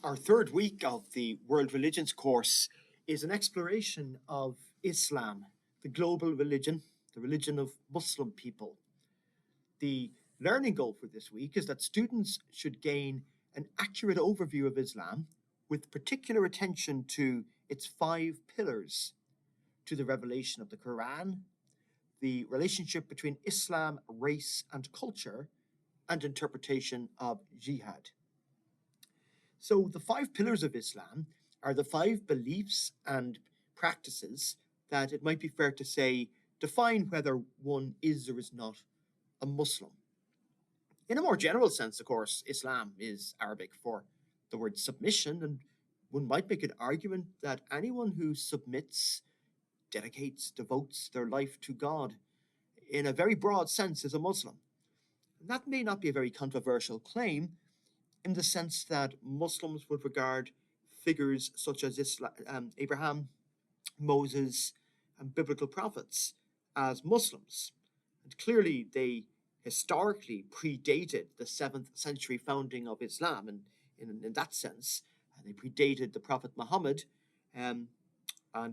Our third week of the World Religions course is an exploration of Islam, the global religion, the religion of Muslim people. The learning goal for this week is that students should gain an accurate overview of Islam with particular attention to its five pillars, to the revelation of the Quran, the relationship between Islam, race, and culture, and interpretation of jihad. So, the five pillars of Islam are the five beliefs and practices that it might be fair to say define whether one is or is not a Muslim. In a more general sense, of course, Islam is Arabic for the word submission, and one might make an argument that anyone who submits, dedicates, devotes their life to God in a very broad sense is a Muslim. And that may not be a very controversial claim, in the sense that Muslims would regard figures such as Abraham, Moses, and biblical prophets as Muslims. And clearly, they historically predated the 7th century founding of Islam, and in that sense, they predated the Prophet Muhammad, and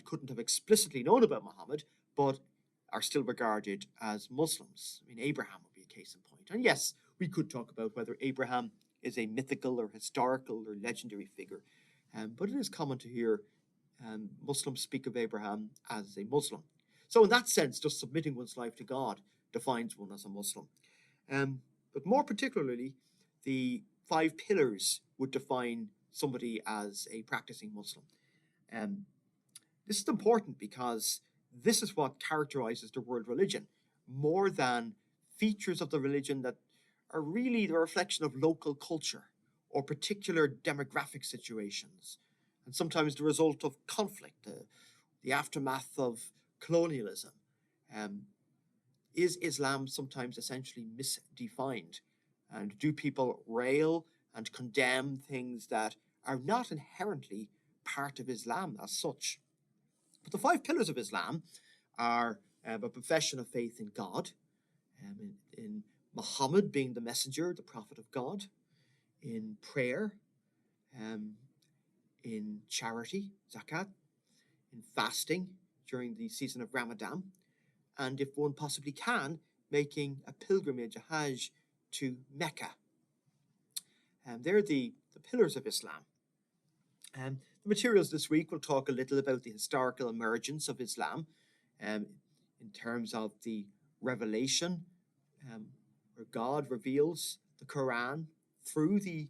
couldn't have explicitly known about Muhammad, but are still regarded as Muslims. I mean, Abraham would be a case in point. And yes, we could talk about whether Abraham is a mythical or historical or legendary figure, but it is common to hear Muslims speak of Abraham as a Muslim. So in that sense, just submitting one's life to God defines one as a Muslim. But more particularly, the five pillars would define somebody as a practicing Muslim. This is important because this is what characterizes the world religion, more than features of the religion that are really the reflection of local culture or particular demographic situations, and sometimes the result of conflict, the aftermath of colonialism. Is Islam sometimes essentially misdefined? And do people rail and condemn things that are not inherently part of Islam as such? But the five pillars of Islam are a profession of faith in God, in Muhammad being the messenger, the prophet of God, in prayer, in charity, zakat, in fasting during the season of Ramadan, and if one possibly can, making a pilgrimage, a Hajj, to Mecca. They're the pillars of Islam. The materials this week will talk a little about the historical emergence of Islam in terms of the revelation, where God reveals the Quran through the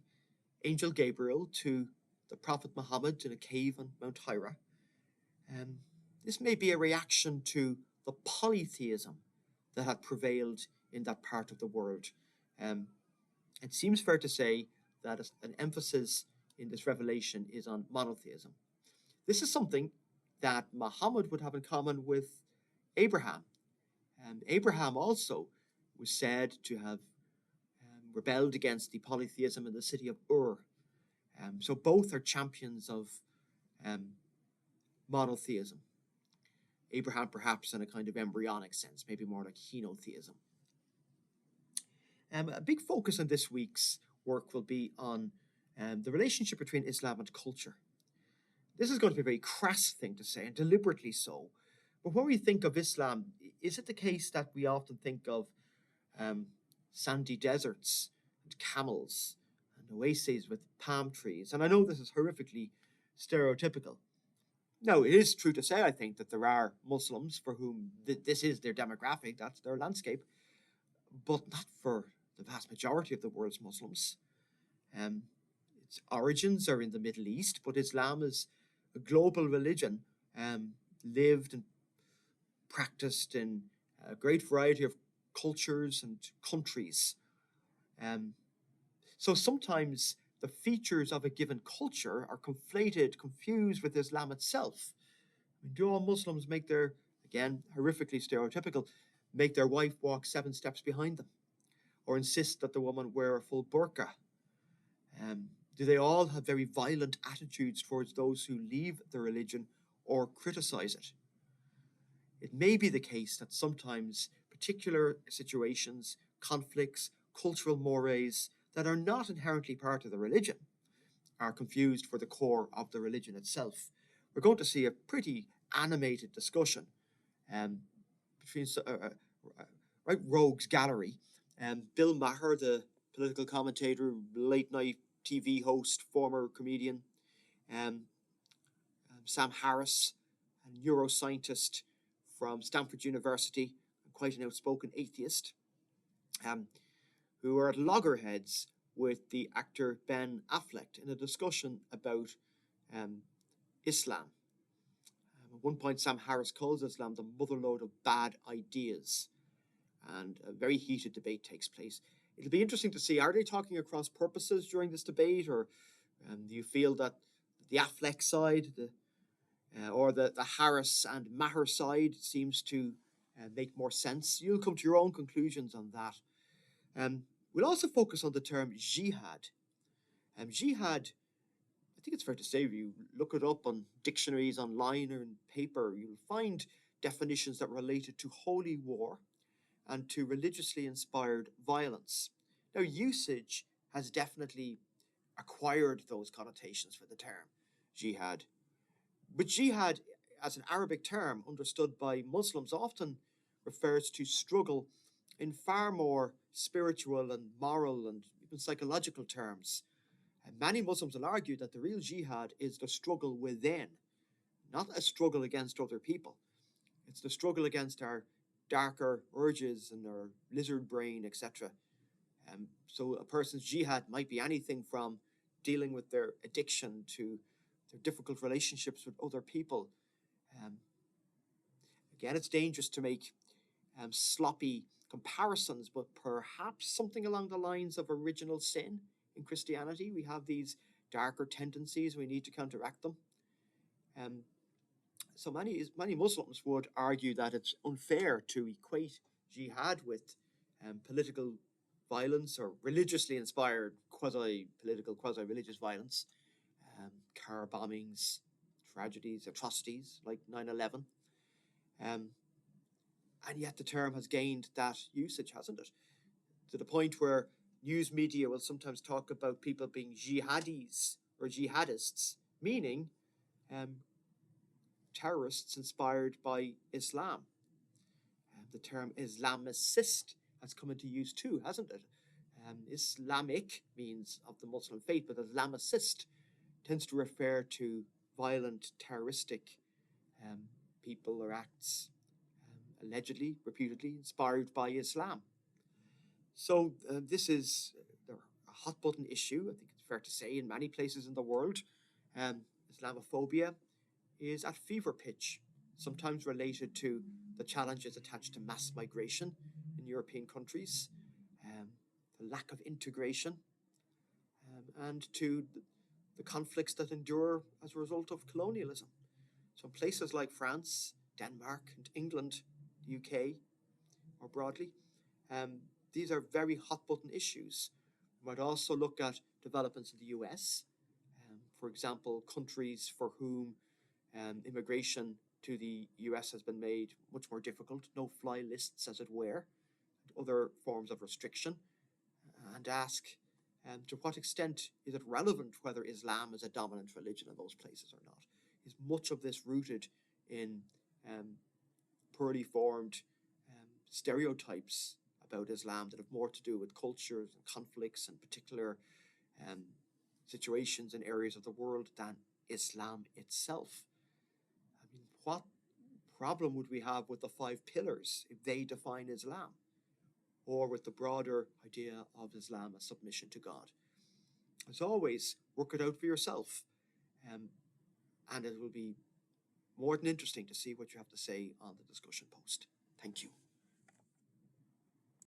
angel Gabriel to the Prophet Muhammad in a cave on Mount Hira. This may be a reaction to the polytheism that had prevailed in that part of the world. It seems fair to say that an emphasis in this revelation is on monotheism. This is something that Muhammad would have in common with Abraham. Abraham also was said to have rebelled against the polytheism in the city of Ur. So both are champions of monotheism. Abraham perhaps in a kind of embryonic sense, maybe more like henotheism. A big focus in this week's work will be on the relationship between Islam and culture. This is going to be a very crass thing to say, and deliberately so. But when we think of Islam, is it the case that we often think of sandy deserts and camels and oases with palm trees? And I know this is horrifically stereotypical. Now, it is true to say, I think, that there are Muslims for whom this is their demographic, that's their landscape, but not for the vast majority of the world's Muslims. Its origins are in the Middle East, but Islam is a global religion, lived and practiced in a great variety of cultures and countries. So sometimes the features of a given culture are confused with Islam itself. I mean, do all Muslims make their, again, horrifically stereotypical, make their wife walk 7 steps behind them? Or insist that the woman wear a full burqa? Do they all have very violent attitudes towards those who leave the religion or criticize it? It may be the case that sometimes particular situations, conflicts, cultural mores that are not inherently part of the religion are confused for the core of the religion itself. We're going to see a pretty animated discussion um, between right rogues gallery and Bill Maher, the political commentator, late night TV host, former comedian, um, Sam Harris, a neuroscientist from Stanford University, quite an outspoken atheist, um, who are at loggerheads with the actor Ben Affleck in a discussion about um, Islam. At one point, Sam Harris calls Islam the motherlode of bad ideas, and a very heated debate takes place. It'll be interesting to see, are they talking across purposes during this debate, or do you feel that the Affleck side, or the Harris and Maher side seems to make more sense? You'll come to your own conclusions on that. We'll also focus on the term jihad. Jihad, I think it's fair to say, if you look it up on dictionaries online or in paper, you'll find definitions that relate it to holy war and to religiously inspired violence. Now, usage has definitely acquired those connotations for the term jihad. But jihad, as an Arabic term understood by Muslims, often refers to struggle in far more spiritual and moral and even psychological terms. And many Muslims will argue that the real jihad is the struggle within, not a struggle against other people. It's the struggle against our darker urges and our lizard brain, etc. So a person's jihad might be anything from dealing with their addiction to their difficult relationships with other people. Um, Again, it's dangerous to make sloppy comparisons, but perhaps something along the lines of original sin in Christianity. We have these darker tendencies, we need to counteract them. Um, so many Muslims would argue that it's unfair to equate jihad with political violence or religiously inspired quasi-political, quasi-religious violence, car bombings, tragedies, atrocities like 9/11. Um, and yet the term has gained that usage, hasn't it? To the point where news media will sometimes talk about people being jihadis or jihadists, meaning terrorists inspired by Islam. The term Islamicist has come into use too, hasn't it? Islamic means of the Muslim faith, but Islamicist tends to refer to violent, terroristic people or acts, allegedly, reputedly inspired by Islam. So this is a hot button issue, I think it's fair to say, in many places in the world. Islamophobia is at fever pitch, sometimes related to the challenges attached to mass migration in European countries, the lack of integration, and to the conflicts that endure as a result of colonialism. So in places like France, Denmark, and England, the UK, more broadly, these are very hot button issues. We might also look at developments in the US, for example, countries for whom immigration to the US has been made much more difficult, no-fly lists, as it were, other forms of restriction, and ask to what extent is it relevant whether Islam is a dominant religion in those places or not? Is much of this rooted in poorly formed stereotypes about Islam that have more to do with cultures and conflicts and particular situations in areas of the world than Islam itself? I mean, what problem would we have with the 5 pillars if they define Islam, or with the broader idea of Islam as submission to God? As always, work it out for yourself, and it will be more than interesting to see what you have to say on the discussion post. Thank you.